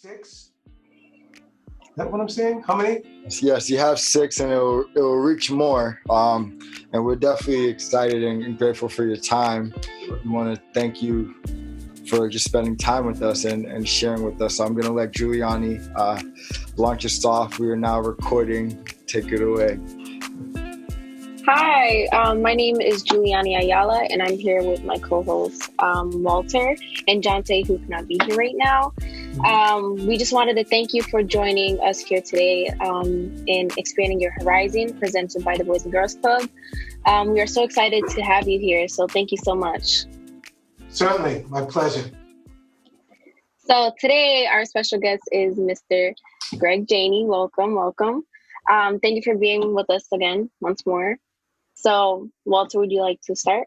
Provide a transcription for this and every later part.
6. Is that what I'm saying? How many? Yes, you have 6, and it will reach more. And we're definitely excited and grateful for your time. We want to thank you for just spending time with us and sharing with us. So I'm going to let Giuliani launch us off. We are now recording. Take it away. Hi, my name is Giuliani Ayala, and I'm here with my co-hosts, Walter and Jante, who cannot be here right now. We just wanted to thank you for joining us here today in Expanding Your Horizon, presented by the Boys and Girls Club. We are so excited to have you here, so thank you so much. Certainly, my pleasure. So today, our special guest is Mr. Greg Janey. Welcome. Thank you for being with us again once more. So, Walter, would you like to start?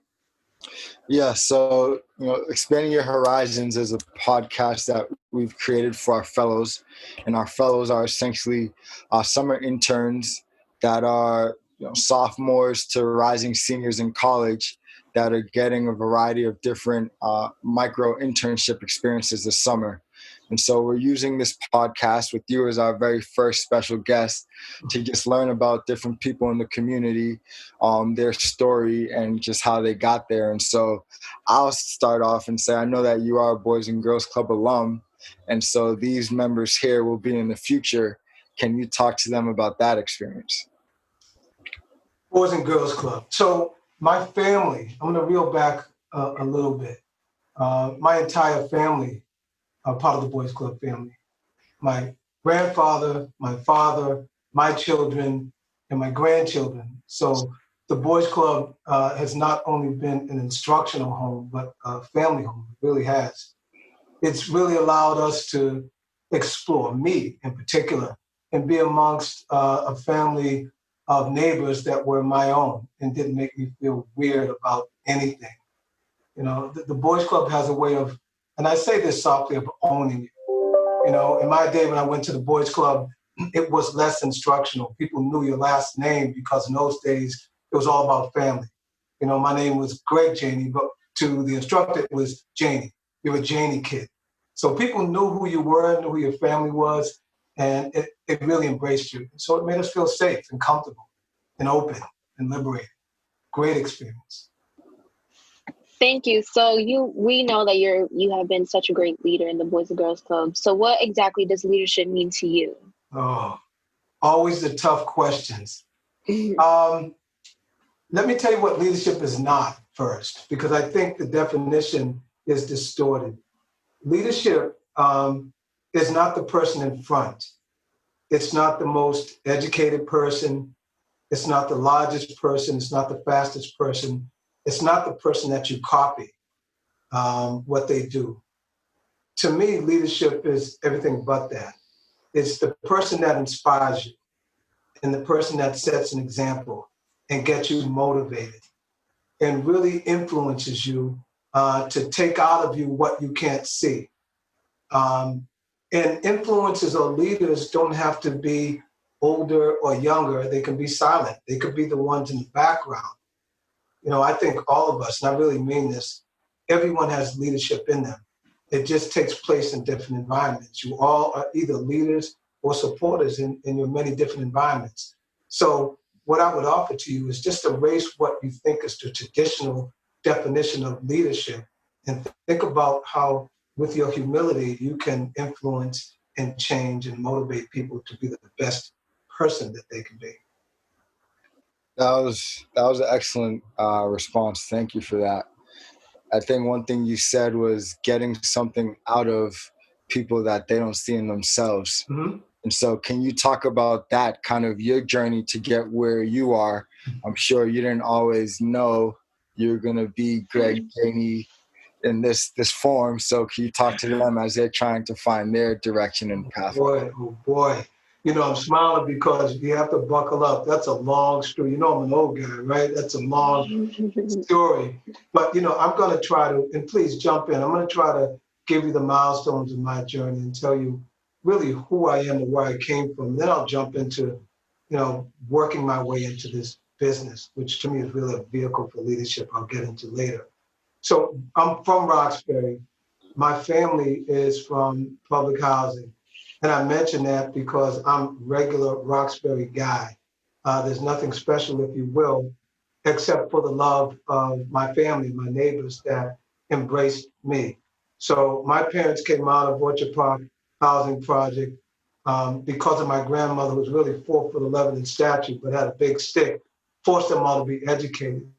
Yeah, so Expanding Your Horizons is a podcast that we've created for our fellows, and our fellows are essentially summer interns that are sophomores to rising seniors in college that are getting a variety of different micro internship experiences this summer. And so we're using this podcast with you as our very first special guest to just learn about different people in the community, their story, and just how they got there. And so I'll start off and say, I know that you are a Boys and Girls Club alum, and so these members here will be in the future. Can you talk to them about that experience? Boys and Girls Club. So my family, I'm going to reel back a little bit. My entire family are part of the Boys Club family. My grandfather, my father, my children, and my grandchildren. So the Boys Club has not only been an instructional home, but a family home. It really has. It's really allowed us to explore, me in particular, and be amongst a family of neighbors that were my own and didn't make me feel weird about anything. The Boys Club has a way of, and I say this softly, of owning you. In my day when I went to the Boys Club, it was less instructional. People knew your last name because in those days, it was all about family. My name was Greg Janey, but to the instructor, it was Janey. You're a Janey kid. So people knew who you were, knew who your family was, and it really embraced you. So it made us feel safe and comfortable and open and liberated. Great experience. Thank you. So we know that you have been such a great leader in the Boys and Girls Club. So what exactly does leadership mean to you? Oh, always the tough questions. Let me tell you what leadership is not first, because I think the definition is distorted. Leadership is not the person in front. It's not the most educated person. It's not the largest person. It's not the fastest person. It's not the person that you copy what they do. To me, leadership is everything but that. It's the person that inspires you and the person that sets an example and gets you motivated and really influences you to take out of you what you can't see. And influencers or leaders don't have to be older or younger. They can be silent. They could be the ones in the background. I think all of us, and I really mean this, everyone has leadership in them. It just takes place in different environments. You all are either leaders or supporters in your many different environments. So what I would offer to you is just erase what you think is the traditional definition of leadership and think about how, with your humility, you can influence and change and motivate people to be the best person that they can be. That was an excellent response. Thank you for that. I think one thing you said was getting something out of people that they don't see in themselves. Mm-hmm. And so can you talk about that, kind of your journey to get where you are? I'm sure you didn't always know you're going to be Greg Janey in this form. So can you talk to them as they're trying to find their direction and path? Oh boy. I'm smiling because you have to buckle up. That's a long story. I'm an old guy, right? That's a long story. But, I'm going to try to, and please jump in. I'm going to try to give you the milestones of my journey and tell you really who I am and where I came from. And then I'll jump into, working my way into this business, which to me is really a vehicle for leadership I'll get into later. So I'm from Roxbury. My family is from public housing. And I mention that because I'm regular Roxbury guy. There's nothing special, if you will, except for the love of my family, my neighbors that embraced me. So my parents came out of Orchard Park Housing Project because of my grandmother, who was really 4'11" in stature, but had a big stick, forced them all to be educated.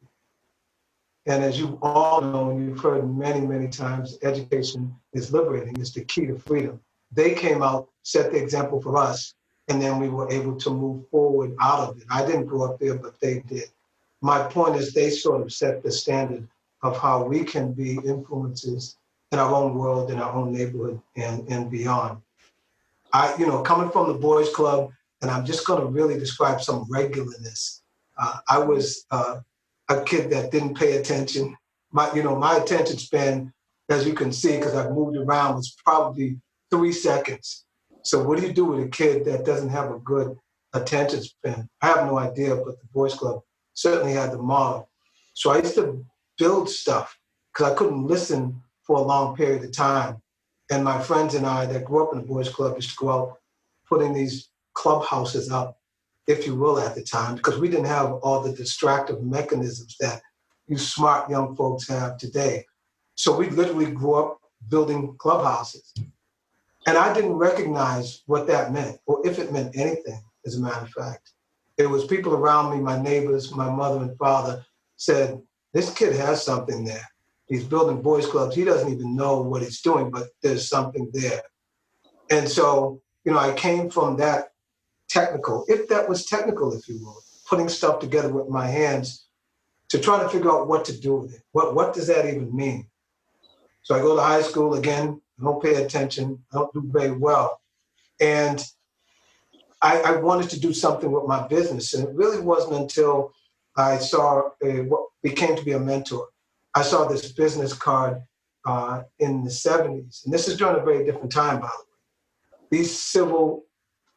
And as you all know, and you've heard many, many times, education is liberating. It's the key to freedom. They came out, set the example for us, and then we were able to move forward out of it. I didn't grow up there, but they did. My point is they sort of set the standard of how we can be influences in our own world, in our own neighborhood, and beyond. Coming from the boys club, and I'm just going to really describe some regularness. I was a kid that didn't pay attention. My attention span, as you can see, because I've moved around, was probably 3 seconds. So what do you do with a kid that doesn't have a good attention span? I have no idea, but the boys club certainly had the model. So I used to build stuff because I couldn't listen for a long period of time. And my friends and I that grew up in the boys club used to go out putting these clubhouses up, if you will, at the time, because we didn't have all the distractive mechanisms that you smart young folks have today. So we literally grew up building clubhouses. And I didn't recognize what that meant, or if it meant anything, as a matter of fact. It was people around me, my neighbors, my mother and father, said, this kid has something there. He's building boys clubs. He doesn't even know what he's doing, but there's something there. And so, I came from that technical, if that was technical, if you will, putting stuff together with my hands to try to figure out what to do with it. What does that even mean? So I go to high school again, I don't pay attention, I don't do very well. And I wanted to do something with my business. And it really wasn't until I saw what became to be a mentor. I saw this business card in the 70s. And this is during a very different time, by the way. These civil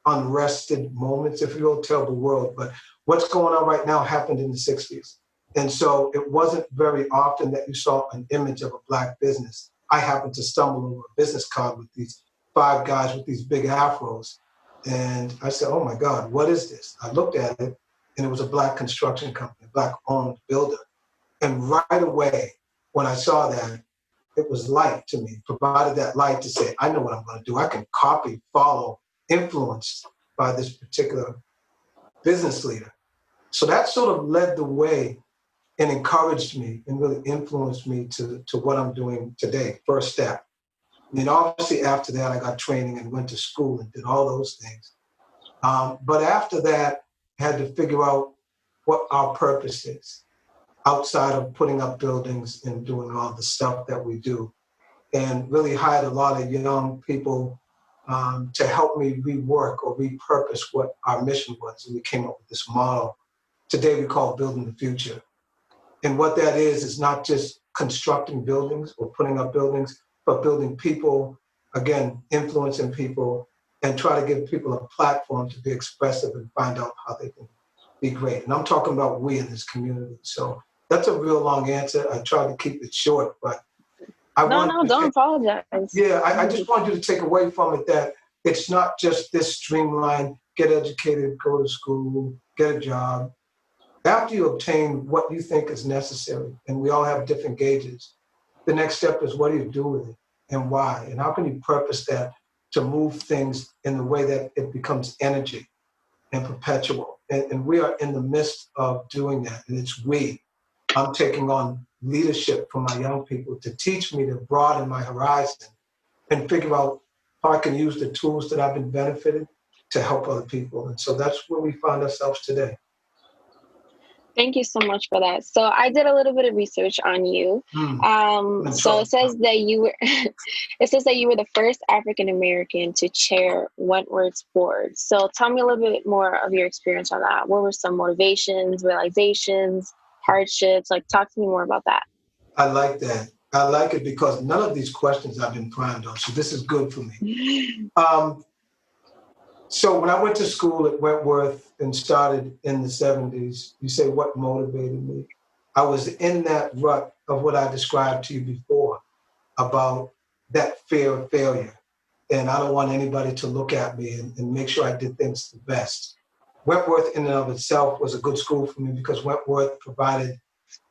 unrested moments, if you will, tell the world. But what's going on right now happened in the 60s. And so it wasn't very often that you saw an image of a Black business. I happened to stumble over a business card with these 5 guys with these big afros. And I said, oh my God, what is this? I looked at it and it was a Black construction company, a Black-owned builder. And right away, when I saw that, it was light to me, provided that light to say, I know what I'm going to do. I can copy, follow, influenced by this particular business leader. So that sort of led the way and encouraged me and really influenced me to what I'm doing today, first step. And then obviously after that, I got training and went to school and did all those things. But after that, I had to figure out what our purpose is outside of putting up buildings and doing all the stuff that we do. And really hired a lot of young people to help me rework or repurpose what our mission was. And we came up with this model today we call Building the Future. And what that is not just constructing buildings or putting up buildings, but building people, again, influencing people, and try to give people a platform to be expressive and find out how they can be great. And I'm talking about we in this community. So that's a real long answer. I tried to keep it short, but don't apologize. Yeah, I just want you to take away from it that it's not just this streamlined, get educated, go to school, get a job. After you obtain what you think is necessary, and we all have different gauges, the next step is what do you do with it and why? And how can you purpose that to move things in the way that it becomes energy and perpetual? And we are in the midst of doing that, and it's we. I'm taking on leadership from my young people to teach me to broaden my horizon and figure out how I can use the tools that I've been benefited to help other people. And so that's where we find ourselves today. Thank you so much for that. So I did a little bit of research on you. So it says that you were the first African American to chair Wentworth's board. So tell me a little bit more of your experience on that. What were some motivations, realizations, hardships? Talk to me more about that. I like that. I like it because none of these questions I've been primed on. So this is good for me. So when I went to school at Wentworth and started in the 70s, you say what motivated me? I was in that rut of what I described to you before about that fear of failure. and I don't want anybody to look at me and make sure I did things the best. Wentworth in and of itself was a good school for me because Wentworth provided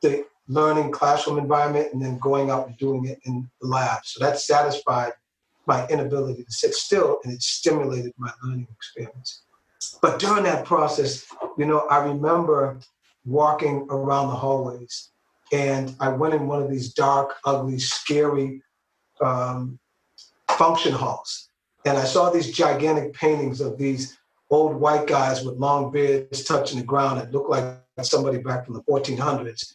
the learning classroom environment and then going out and doing it in the lab. So that satisfied my inability to sit still, and it stimulated my learning experience. But during that process, I remember walking around the hallways, and I went in one of these dark, ugly, scary function halls. And I saw these gigantic paintings of these old white guys with long beards touching the ground. It looked like somebody back from the 1400s.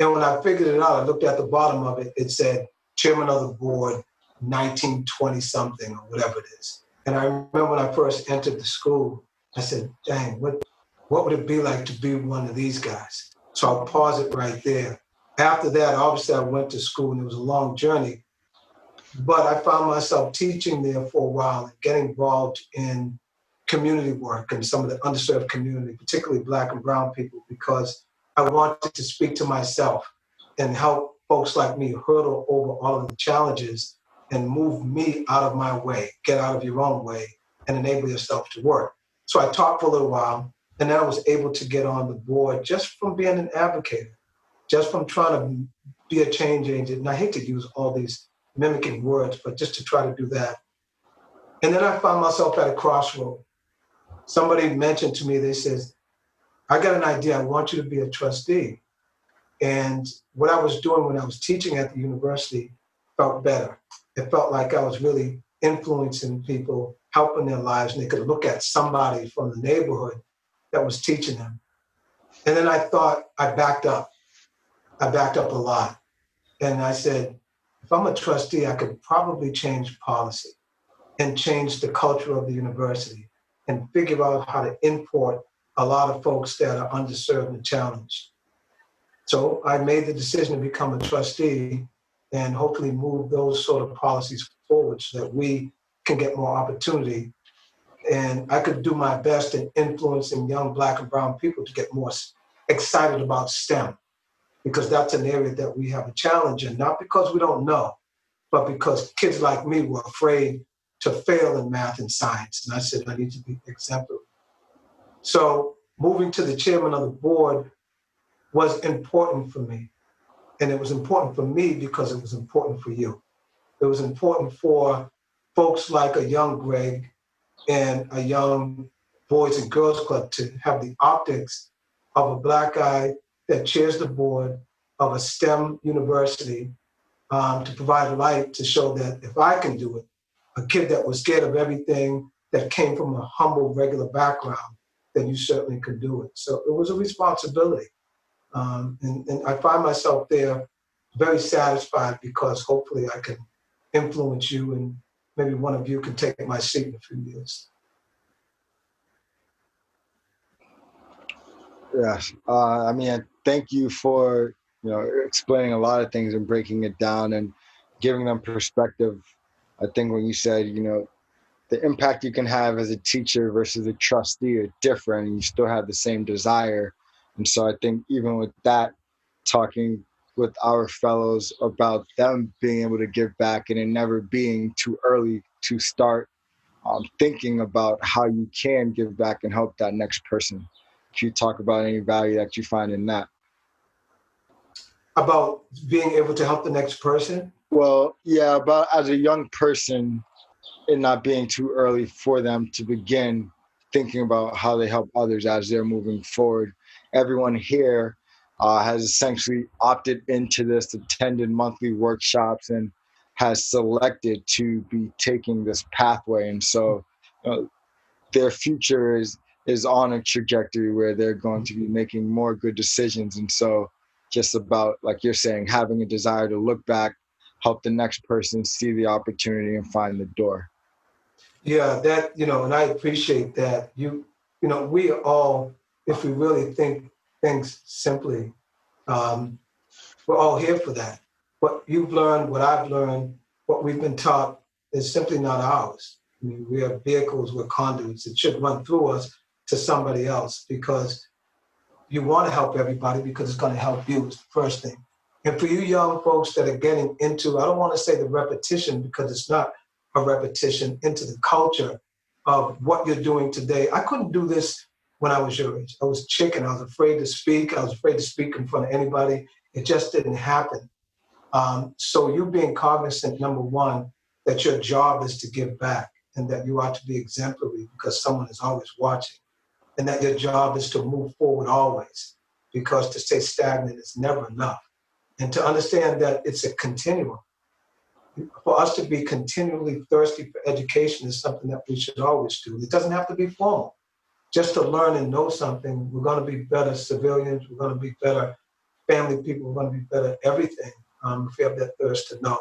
And when I figured it out, I looked at the bottom of it. It said, Chairman of the Board, 1920 something, or whatever it is. And I remember when I first entered the school, I said, dang, what would it be like to be one of these guys? So I'll pause it right there. After that, obviously I went to school, and it was a long journey, but I found myself teaching there for a while and getting involved in community work and some of the underserved community, particularly Black and brown people, because I wanted to speak to myself and help folks like me hurdle over all of the challenges and move me out of my way, get out of your own way, and enable yourself to work. So I taught for a little while, and then I was able to get on the board just from being an advocate, just from trying to be a change agent. And I hate to use all these mimicking words, but just to try to do that. And then I found myself at a crossroad. Somebody mentioned to me, they says, I got an idea, I want you to be a trustee. And what I was doing when I was teaching at the university felt better. It felt like I was really influencing people, helping their lives, and they could look at somebody from the neighborhood that was teaching them. And then I thought, I backed up. I backed up a lot. And I said, if I'm a trustee, I could probably change policy and change the culture of the university and figure out how to import a lot of folks that are underserved and challenged. So I made the decision to become a trustee and hopefully move those sort of policies forward so that we can get more opportunity. And I could do my best in influencing young Black and brown people to get more excited about STEM, because that's an area that we have a challenge in, not because we don't know, but because kids like me were afraid to fail in math and science. And I said, I need to be exemplary. So moving to the chairman of the board was important for me. And it was important for me because it was important for you. It was important for folks like a young Greg and a young Boys and Girls Club to have the optics of a Black guy that chairs the board of a STEM university, to provide light to show that if I can do it, a kid that was scared of everything, that came from a humble, regular background, then you certainly could do it. So it was a responsibility. And I find myself there very satisfied because hopefully I can influence you, and maybe one of you can take my seat in a few years. Yes. I mean, thank you for, explaining a lot of things and breaking it down and giving them perspective. I think when you said, the impact you can have as a teacher versus a trustee are different, and you still have the same desire. And so I think even with that, talking with our fellows about them being able to give back and it never being too early to start thinking about how you can give back and help that next person. Can you talk about any value that you find in that? About being able to help the next person? Well, yeah, about as a young person, it not being too early for them to begin thinking about how they help others as they're moving forward. Everyone here has essentially opted into this, attended monthly workshops, and has selected to be taking this pathway. And so their future is on a trajectory where they're going to be making more good decisions. And so just about, like you're saying, having a desire to look back, help the next person see the opportunity and find the door. Yeah, that, and I appreciate that. We all, if we really think things simply, we're all here for that. What you've learned, what I've learned, what we've been taught is simply not ours. I mean, we are vehicles, we're conduits. It should run through us to somebody else, because you want to help everybody because it's going to help you is the first thing. And for you young folks that are getting into, I don't want to say the repetition because it's not a repetition into the culture of what you're doing today. I couldn't do this when I was your age. I was chicken. I was afraid to speak. I was afraid to speak in front of anybody. It just didn't happen. So you being cognizant, number one, that your job is to give back and that you ought to be exemplary because someone is always watching, and that your job is to move forward always because to stay stagnant is never enough. And to understand that it's a continuum. For us to be continually thirsty for education is something that we should always do. It doesn't have to be formal. Just to learn and know something, we're going to be better civilians, we're going to be better family people, we're going to be better everything if we have that thirst to know.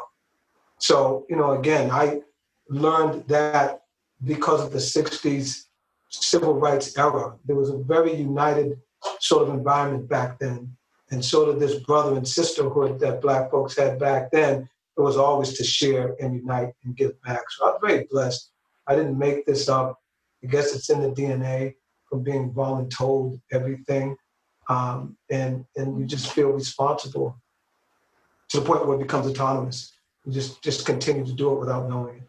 So, again, I learned that because of the 60s civil rights era. There was a very united sort of environment back then, and sort of this brother and sisterhood that Black folks had back then. It was always to share and unite and give back. So I was very blessed. I didn't make this up. I guess it's in the DNA from being voluntold everything. And you just feel responsible to the point where it becomes autonomous. You just continue to do it without knowing it.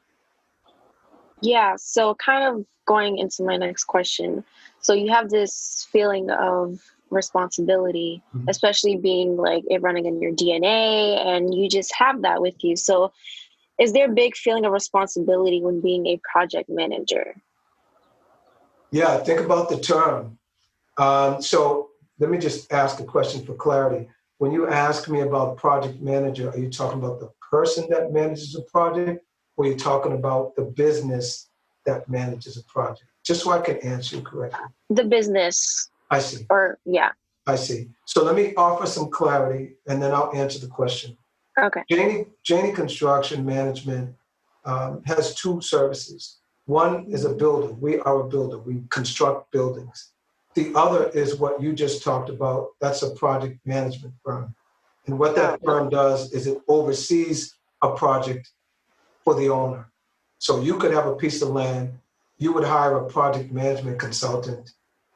Yeah, so kind of going into my next question. So you have this feeling of responsibility, especially being like it running in your DNA, and you just have that with you. So is there a big feeling of responsibility when being a project manager? Yeah, think about the term. So let me just ask a question for clarity. When you ask me about project manager, are you talking about the person that manages a project, or are you talking about the business that manages a project? Just so I can answer you correctly. The business. I see. Or, yeah. I see. So let me offer some clarity, and then I'll answer the question. Okay. Janey Construction Management has two services. One is a builder. We are a builder. We construct buildings. The other is what you just talked about. That's a project management firm. And what that firm does is it oversees a project for the owner. So you could have a piece of land, you would hire a project management consultant,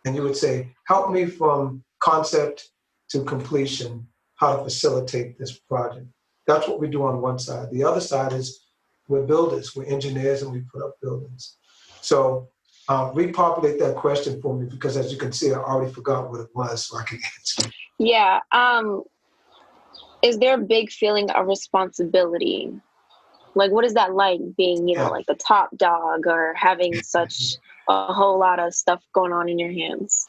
and you would say, help me from concept to completion, how to facilitate this project. That's what we do on one side. The other side is we're builders, we're engineers, and we put up buildings. So repopulate that question for me, because as you can see, I already forgot what it was, so I can answer. Yeah. Is there a big feeling of responsibility? Like, what is that like being, like the top dog or having such a whole lot of stuff going on in your hands?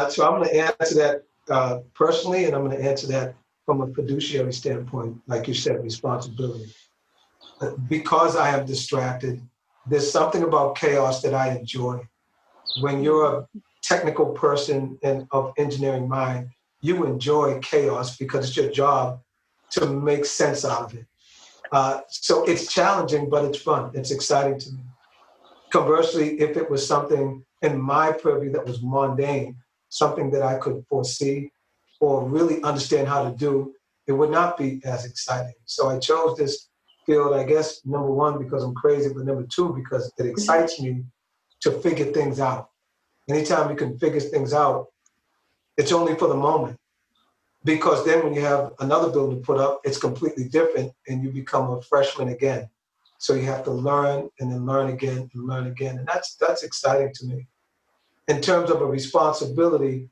So I'm going to answer that personally, and I'm going to answer that from a fiduciary standpoint, like you said, responsibility. Because I am distracted, there's something about chaos that I enjoy. When you're a technical person and of engineering mind, you enjoy chaos because it's your job to make sense out of it. So it's challenging, but it's fun. It's exciting to me. Conversely, if it was something in my purview that was mundane, something that I could foresee or really understand how to do, it would not be as exciting. So I chose this field, I guess, number one, because I'm crazy, but number two, because it excites me to figure things out. Anytime you can figure things out, it's only for the moment. Because then when you have another building put up, it's completely different and you become a freshman again. So you have to learn and then learn again and learn again. And that's exciting to me. In terms of a responsibility,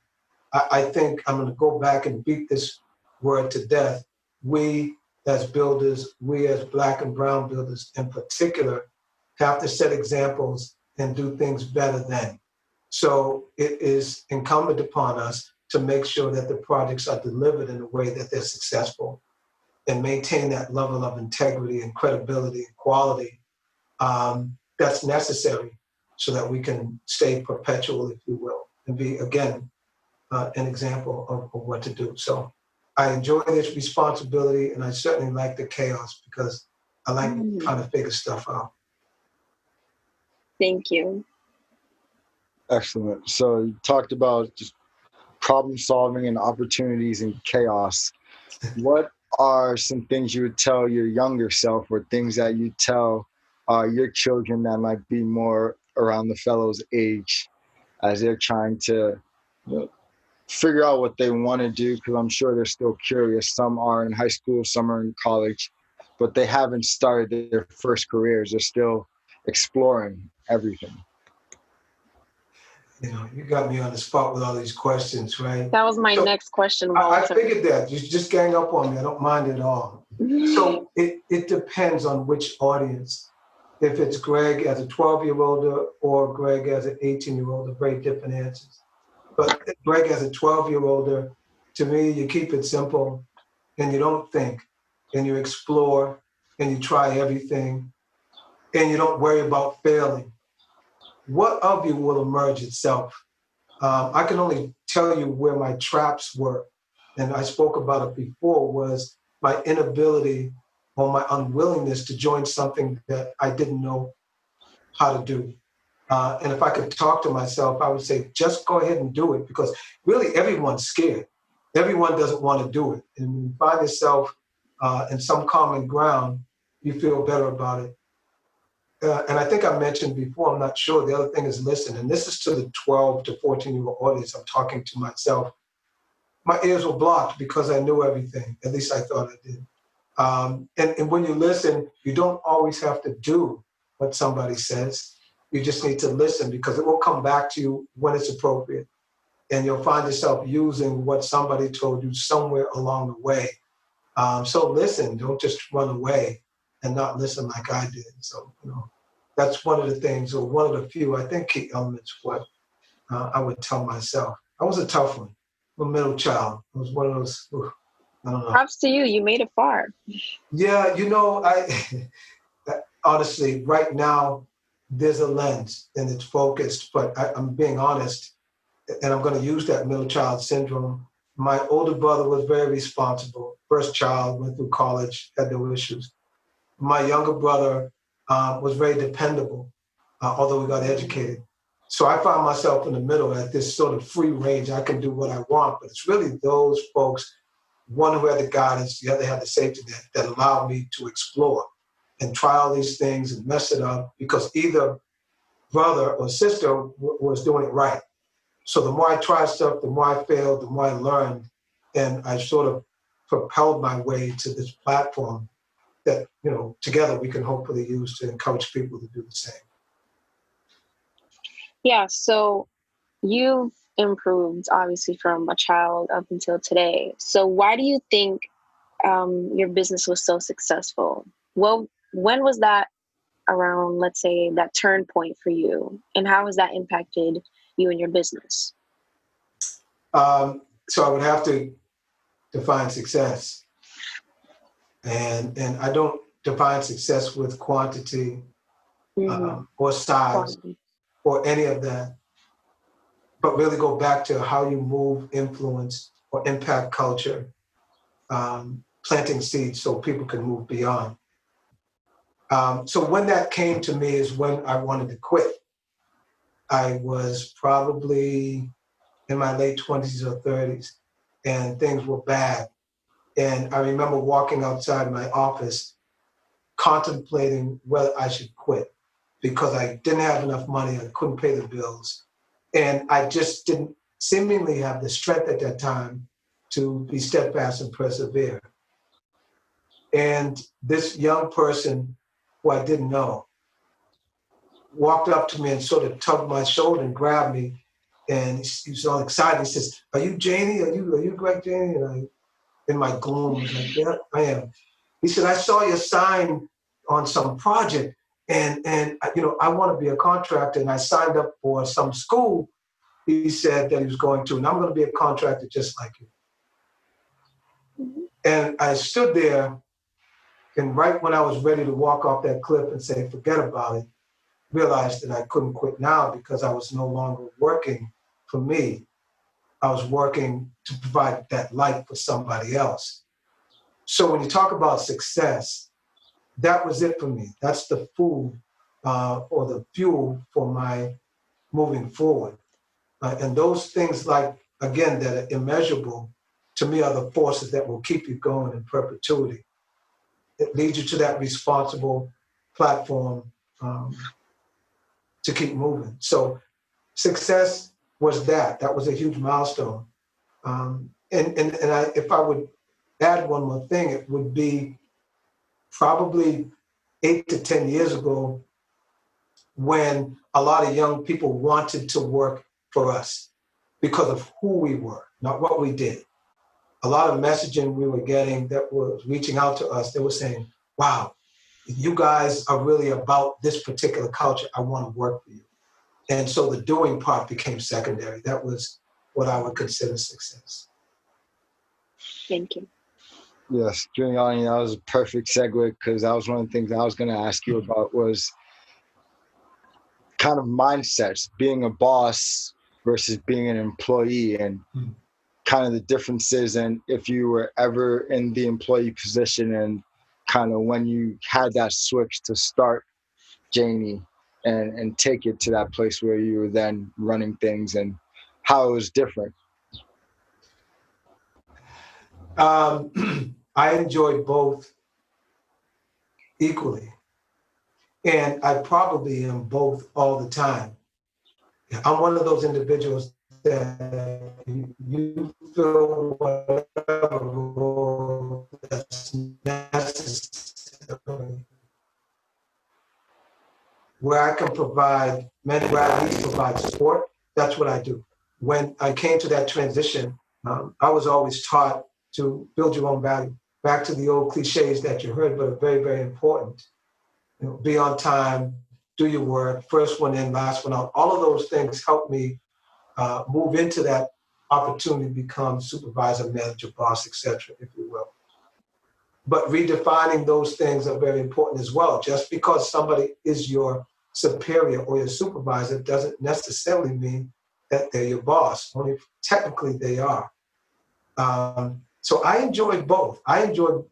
I think I'm going to go back and beat this word to death. We as builders, we as Black and brown builders in particular, have to set examples and do things better than. So it is incumbent upon us to make sure that the projects are delivered in a way that they're successful and maintain that level of integrity and credibility and quality that's necessary so that we can stay perpetual, if you will, and be, again, an example of what to do. So I enjoy this responsibility, and I certainly like the chaos because I like trying to figure stuff out. Thank you. Excellent. So you talked about just problem solving and opportunities and chaos. What are some things you would tell your younger self, or things that you tell your children that might be more around the fellows' age as they're trying to figure out what they want to do? Because I'm sure they're still curious. Some are in high school, some are in college. but they haven't started their first careers. They're still exploring everything. You got me on the spot with all these questions, right? That was my next question, I Walter. figured that. You just gang up on me. I don't mind at all. So it depends on which audience. If it's Greg as a 12-year-old or Greg as an 18-year-old, very different answers. But Greg as a 12-year-old, to me, you keep it simple and you don't think and you explore and you try everything and you don't worry about failing. What of you will emerge itself? I can only tell you where my traps were, and I spoke about it before, was my inability or my unwillingness to join something that I didn't know how to do. And if I could talk to myself, I would say, just go ahead and do it, because really everyone's scared. Everyone doesn't want to do it. And when you find yourself in some common ground, you feel better about it. And I think I mentioned before, I'm not sure, the other thing is listen. And this is to the 12 to 14-year-old audience. I'm talking to myself. My ears were blocked because I knew everything. At least I thought I did. And when you listen, you don't always have to do what somebody says. You just need to listen, because it will come back to you when it's appropriate. And you'll find yourself using what somebody told you somewhere along the way. So listen, don't just run away and not listen like I did. So, that's one of the things, or one of the few, I think, key elements of what I would tell myself. I was a tough one, a middle child. I was one of those, I don't know. Props to you. You made it far. Yeah, I honestly, right now, there's a lens and it's focused, but I'm being honest, and I'm going to use that middle child syndrome. My older brother was very responsible. First child, went through college, had no issues. My younger brother was very dependable, although we got educated. So I found myself in the middle at this sort of free range. I can do what I want, but it's really those folks, one who had the guidance, the other had the safety net, that allowed me to explore and try all these things and mess it up, because either brother or sister was doing it right. So the more I tried stuff, the more I failed, the more I learned, and I sort of propelled my way to this platform that, together we can hopefully use to encourage people to do the same. Yeah, so you've improved, obviously, from a child up until today. So why do you think your business was so successful? Well, when was that around, let's say, that turn point for you? And how has that impacted you and your business? So I would have to define success. And I don't define success with quantity or size or any of that, but really go back to how you move, influence, or impact culture, planting seeds so people can move beyond. So when that came to me is when I wanted to quit. I was probably in my late 20s or 30s, and things were bad. And I remember walking outside my office contemplating whether I should quit, because I didn't have enough money, I couldn't pay the bills, and I just didn't seemingly have the strength at that time to be steadfast and persevere. And this young person who I didn't know walked up to me and sort of tugged my shoulder and grabbed me, and he was all excited. He says, "Are you Janey? Are you Greg Janey?" And I, in my gloom, was like, "Yeah, I am." He said, "I saw your sign on some project, and I want to be a contractor, and I signed up for some school." He said that he was going to, and I'm going to be a contractor just like you. Mm-hmm. And I stood there, and right when I was ready to walk off that cliff and say, forget about it, realized that I couldn't quit now, because I was no longer working for me. I was working to provide that light for somebody else. So when you talk about success, that was it for me. That's the food or the fuel for my moving forward. And those things, like, again, that are immeasurable, to me are the forces that will keep you going in perpetuity. It leads you to that responsible platform to keep moving. So success was that. That was a huge milestone. And if I would add one more thing, it would be probably 8 to 10 years ago, when a lot of young people wanted to work for us because of who we were, not what we did. A lot of messaging we were getting that was reaching out to us, they were saying, wow, you guys are really about this particular culture. I want to work for you. And so the doing part became secondary. That was what I would consider success. Thank you. Yes, Giuliani, that was a perfect segue, because that was one of the things I was going to ask you about, was kind of mindsets, being a boss versus being an employee, and kind of the differences, and if you were ever in the employee position, and kind of when you had that switch to start Janey and take it to that place where you were then running things, and how it was different. I enjoyed both equally, and I probably am both all the time. I'm one of those individuals that you feel whatever role that's necessary, where I can provide, where I at least provide support. That's what I do. When I came to that transition, I was always taught to build your own value. Back to the old cliches that you heard, but are very, very important. Be on time, do your work, first one in, last one out. All of those things help me move into that opportunity to become supervisor, manager, boss, etc., if you will. But redefining those things are very important as well. Just because somebody is your superior or your supervisor doesn't necessarily mean that they're your boss. Only technically they are. So I enjoyed both. I enjoyed,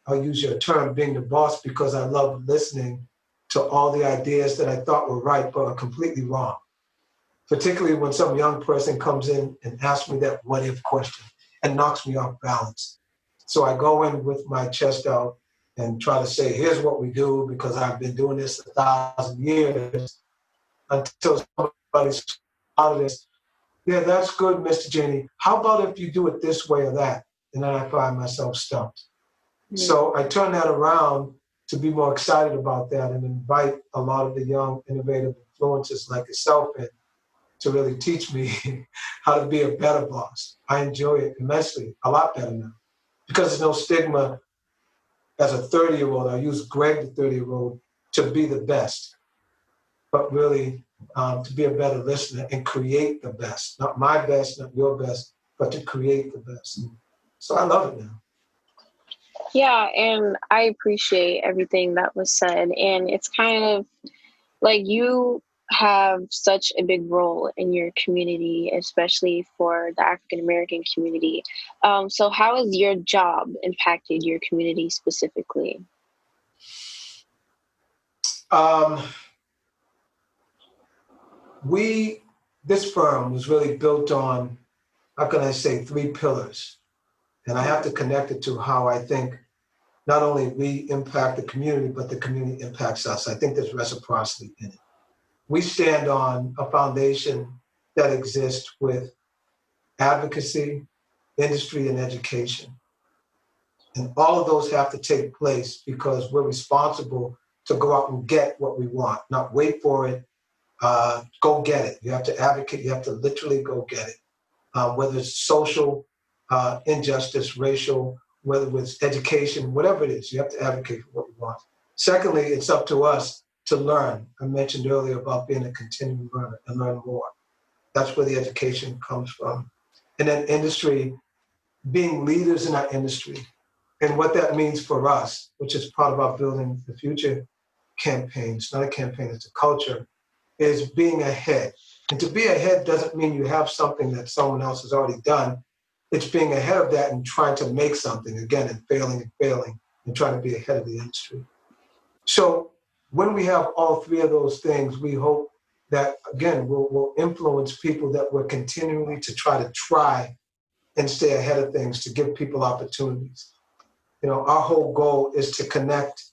I'll use your term, being the boss, because I love listening to all the ideas that I thought were right but are completely wrong. Particularly when some young person comes in and asks me that what if question and knocks me off balance. So I go in with my chest out and try to say, here's what we do, because I've been doing this 1,000 years, until somebody's out of this. Yeah, that's good, Mr. Janey. How about if you do it this way or that? And then I find myself stumped. So I turn that around to be more excited about that and invite a lot of the young, innovative influencers like yourself in to really teach me how to be a better boss. I enjoy it immensely, a lot better now, because there's no stigma as a 30-year-old. I use Greg, the 30-year-old, to be the best, but really to be a better listener and create the best. Not my best, not your best, but to create the best. So I love it now. Yeah, and I appreciate everything that was said. And it's kind of like you have such a big role in your community, especially for the African American community. So how has your job impacted your community specifically? This firm was really built on, how can I say, 3 pillars. And I have to connect it to how I think not only we impact the community, but the community impacts us. I think there's reciprocity in it. We stand on a foundation that exists with advocacy, industry, and education. And all of those have to take place because we're responsible to go out and get what we want, not wait for it, go get it. You have to advocate, you have to literally go get it. Whether it's social injustice, racial, whether it's education, whatever it is, you have to advocate for what we want. Secondly, it's up to us to learn. I mentioned earlier about being a continuing learner and learn more. That's where the education comes from. And then industry, being leaders in our industry. And what that means for us, which is part of our Building the Future campaign, it's not a campaign, it's a culture, is being ahead. And to be ahead doesn't mean you have something that someone else has already done. It's being ahead of that and trying to make something again and failing and trying to be ahead of the industry. So when we have all 3 of those things, we hope that, again, we'll influence people that we're continually to try and stay ahead of things, to give people opportunities. Our whole goal is to connect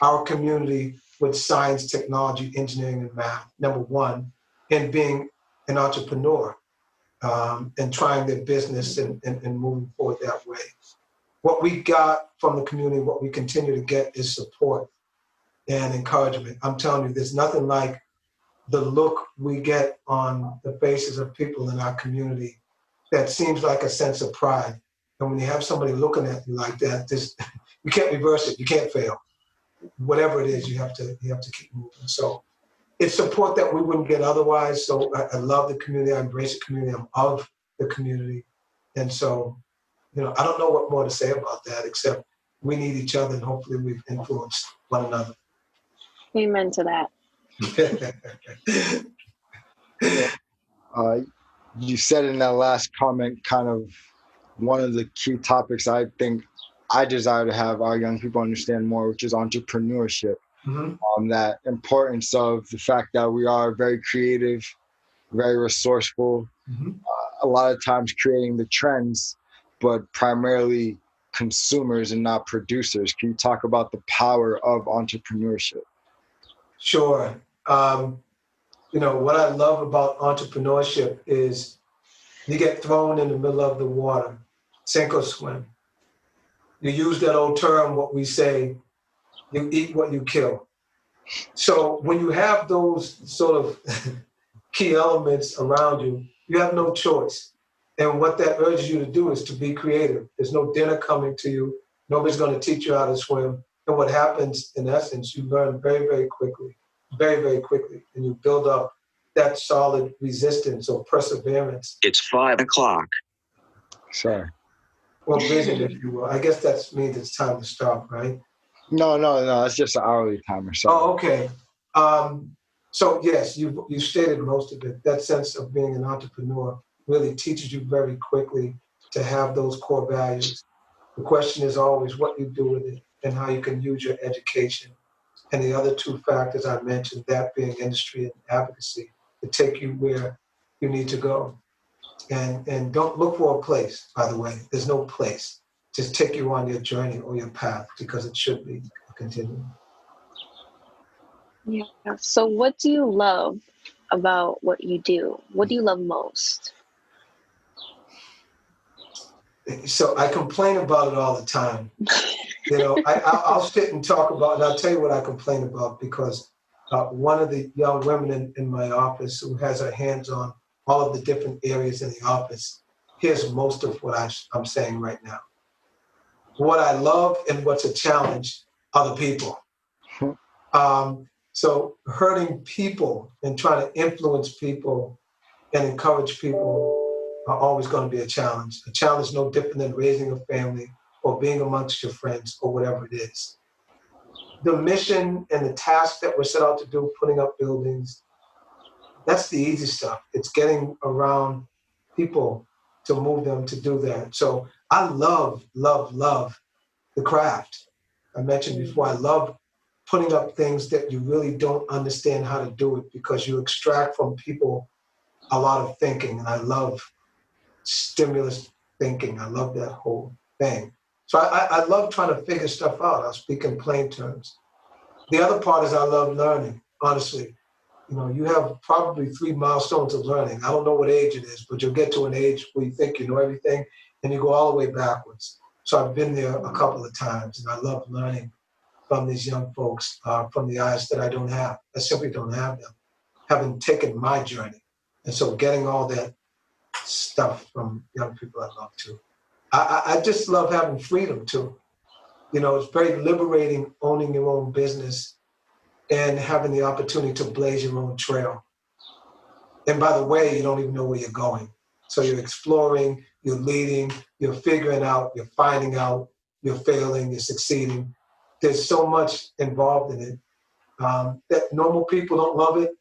our community with science, technology, engineering, and math, number one, and being an entrepreneur and trying their business and moving forward that way. what we got from the community, what we continue to get is support and encouragement. I'm telling you, there's nothing like the look we get on the faces of people in our community that seems like a sense of pride. And when you have somebody looking at you like that, this you can't reverse it. You can't fail. Whatever it is, you have to keep moving. So it's support that we wouldn't get otherwise. So I love the community. I embrace the community. I'm of the community. And so, I don't know what more to say about that except we need each other, and hopefully we've influenced one another. Amen to that. You said in that last comment kind of one of the key topics I think I desire to have our young people understand more, which is entrepreneurship. Mm-hmm. That importance of the fact that we are very creative, very resourceful, mm-hmm. A lot of times creating the trends, but primarily consumers and not producers. Can you talk about the power of entrepreneurship? Sure. What I love about entrepreneurship is you get thrown in the middle of the water, sink or swim. You use that old term, what we say, you eat what you kill. So when you have those sort of key elements around you, you have no choice. And what that urges you to do is to be creative. There's no dinner coming to you. Nobody's going to teach you how to swim. And what happens, in essence, you learn very, very quickly, and you build up that solid resistance or perseverance. It's 5 o'clock. Sorry. Well, vision, if you will. I guess that means it's time to stop, right? No. It's just an hourly timer. Oh, okay. So yes, you stated most of it. That sense of being an entrepreneur really teaches you very quickly to have those core values. The question is always what you do with it and how you can use your education. And the other two factors I mentioned, that being industry and advocacy, to take you where you need to go. And don't look for a place, by the way. There's no place. Just take you on your journey or your path, because it should be a continuum. Yeah. So what do you love about what you do? What do you love most? So I complain about it all the time. I'll sit and talk about, and I'll tell you what I complain about, because one of the young women in my office who has her hands on all of the different areas in the office hears most of what I'm saying right now. What I love and what's a challenge are the people. So hurting people and trying to influence people and encourage people are always going to be a challenge. A challenge no different than raising a family or being amongst your friends or whatever it is. The mission and the task that we're set out to do, putting up buildings, that's the easy stuff. It's getting around people to move them to do that. So I love the craft. I mentioned before, I love putting up things that you really don't understand how to do it, because you extract from people a lot of thinking. And I love stimulus thinking. I love that whole thing. So I love trying to figure stuff out. I'll speak in plain terms. The other part is I love learning, honestly. You have probably 3 milestones of learning. I don't know what age it is, but you'll get to an age where you think you know everything, and you go all the way backwards. So I've been there a couple of times, and I love learning from these young folks, from the eyes that I don't have. I simply don't have them, having taken my journey. And so getting all that stuff from young people I love too. I just love having freedom too. It's very liberating owning your own business and having the opportunity to blaze your own trail. And by the way, you don't even know where you're going. So you're exploring, you're leading, you're figuring out, you're finding out, you're failing, you're succeeding. There's so much involved in it that normal people don't love it.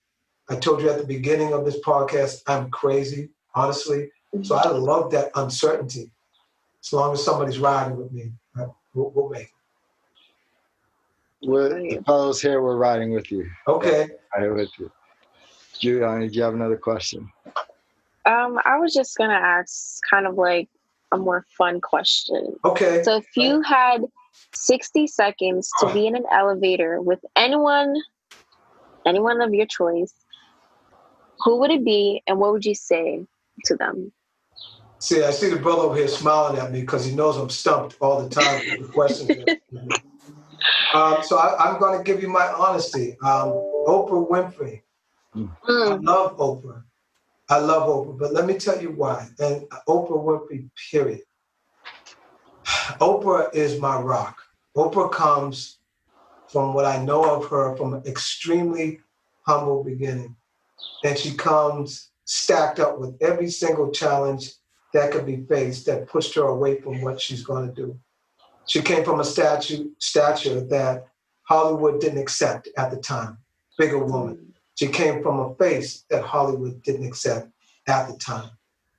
I told you at the beginning of this podcast, I'm crazy, honestly. So I love that uncertainty. As long as somebody's riding with me, we'll make it. The fellows here, we're riding with you. Okay. Riding with you. Juliana, do you have another question? I was just going to ask kind of like a more fun question. Okay. So if you had 60 seconds to be in an elevator with anyone of your choice, who would it be and what would you say to them? See, I see the brother over here smiling at me because he knows I'm stumped all the time with the questions. So I'm going to give you my honesty. Oprah Winfrey. I Mm. love Oprah. I love Oprah, but let me tell you why. And Oprah Winfrey, period. Oprah is my rock. Oprah comes from what I know of her from an extremely humble beginning. And she comes stacked up with every single challenge that could be faced that pushed her away from what she's going to do. She came from a stature that Hollywood didn't accept at the time, bigger woman. She came from a face that Hollywood didn't accept at the time.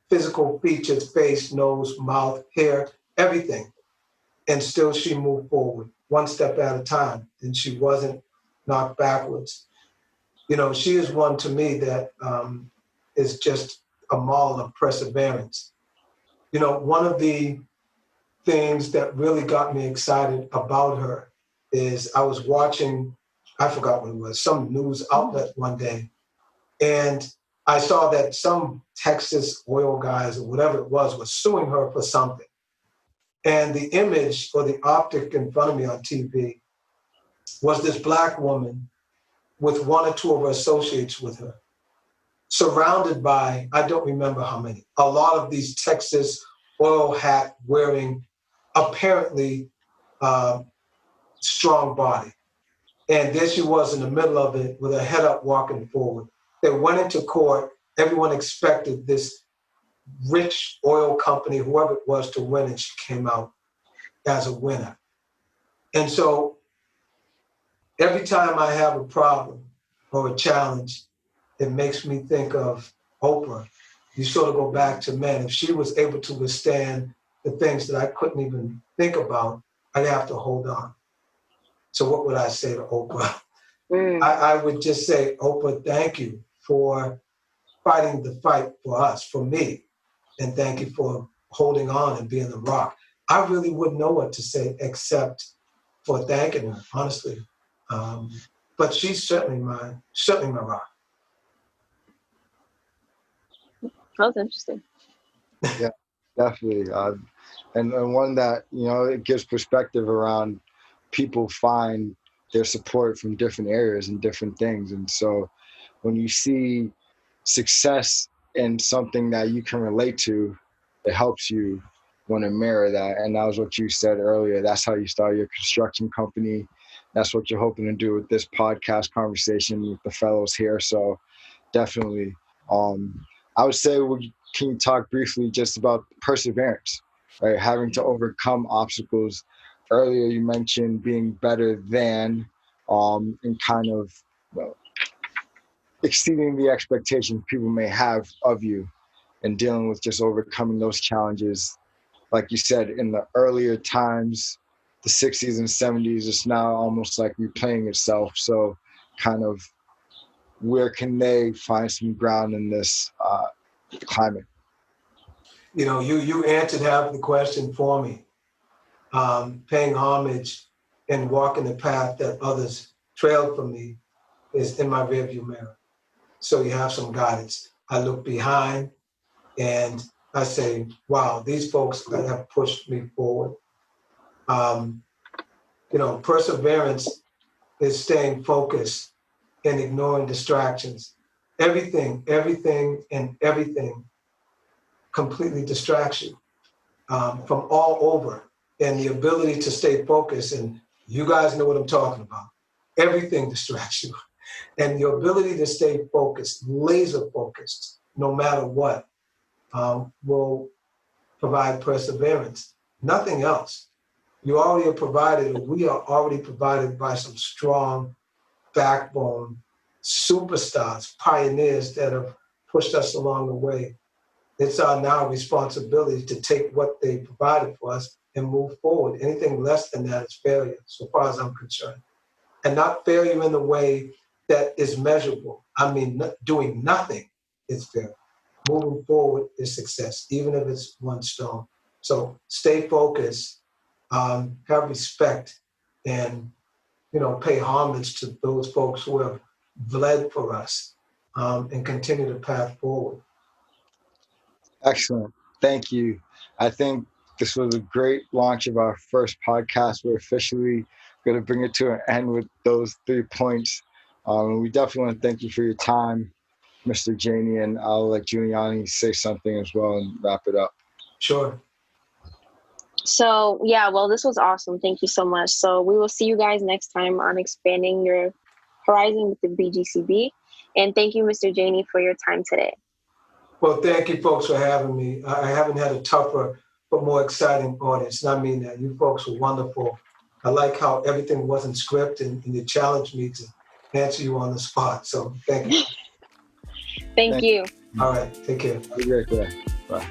Physical features, face, nose, mouth, hair, everything. And still she moved forward, one step at a time, and she wasn't knocked backwards. You know, she is one to me that is just a model of perseverance. You know, one of the things that really got me excited about her is I was watching, I forgot what it was, some news outlet one day, and I saw that some Texas oil guys or whatever it was suing her for something. And the image or the optic in front of me on TV was this Black woman with one or two of her associates with her, surrounded by, I don't remember how many, a lot of these Texas oil hat wearing, apparently strong body. And there she was in the middle of it with her head up walking forward. They went into court. Everyone expected this rich oil company, whoever it was, to win, and she came out as a winner. And so every time I have a problem or a challenge, it makes me think of Oprah. You sort of go back to, man, if she was able to withstand the things that I couldn't even think about, I'd have to hold on. So what would I say to Oprah? I would just say, Oprah, thank you for fighting the fight for us, for me. And thank you for holding on and being the rock. I really wouldn't know what to say except for thanking her, honestly. But she's certainly my rock. That was interesting. Yeah, definitely. And one that, you know, it gives perspective around people find their support from different areas and different things. And so when you see success in something that you can relate to, it helps you want to mirror that. And that was what you said earlier. That's how you start your construction company. That's what you're hoping to do with this podcast conversation with the fellows here. So definitely, I would say, can you talk briefly just about perseverance, right? Having to overcome obstacles. Earlier, you mentioned being better than, and kind of, well, exceeding the expectations people may have of you and dealing with just overcoming those challenges. Like you said, in the earlier times, the 60s and 70s, it's now almost like replaying itself. So kind of where can they find some ground in this climate? You know, you answered half the question for me. Paying homage and walking the path that others trailed for me is in my rearview mirror. So you have some guidance. I look behind and I say, wow, these folks have pushed me forward. You know, perseverance is staying focused and ignoring distractions. Everything completely distracts you from all over. And the ability to stay focused, and you guys know what I'm talking about. Everything distracts you. And your ability to stay focused, laser focused, no matter what, will provide perseverance. Nothing else. You already are provided, or we are already provided by some strong backbone superstars, pioneers that have pushed us along the way. It's our now responsibility to take what they provided for us and move forward. Anything less than that is failure, so far as I'm concerned. And not failure in the way that is measurable. I mean, doing nothing is failure. Moving forward is success, even if it's one stone. So stay focused, have respect, and pay homage to those folks who have bled for us, and continue the path forward. Excellent. thank you. I think this was a great launch of our first podcast. We're officially going to bring it to an end with those 3 points. We definitely want to thank you for your time, Mr. Janey, and I'll let Giuliani say something as well and wrap it up. Sure. So, yeah, well, this was awesome. Thank you so much. So we will see you guys next time on Expanding Your Horizon with the BGCB. And thank you, Mr. Janey, for your time today. Well, thank you folks for having me. I haven't had a tougher but more exciting audience. And I mean that. You folks were wonderful. I like how everything wasn't scripted and you challenged me to answer you on the spot. So thank you. Thank you. All right. Take care. Have a great day. Bye.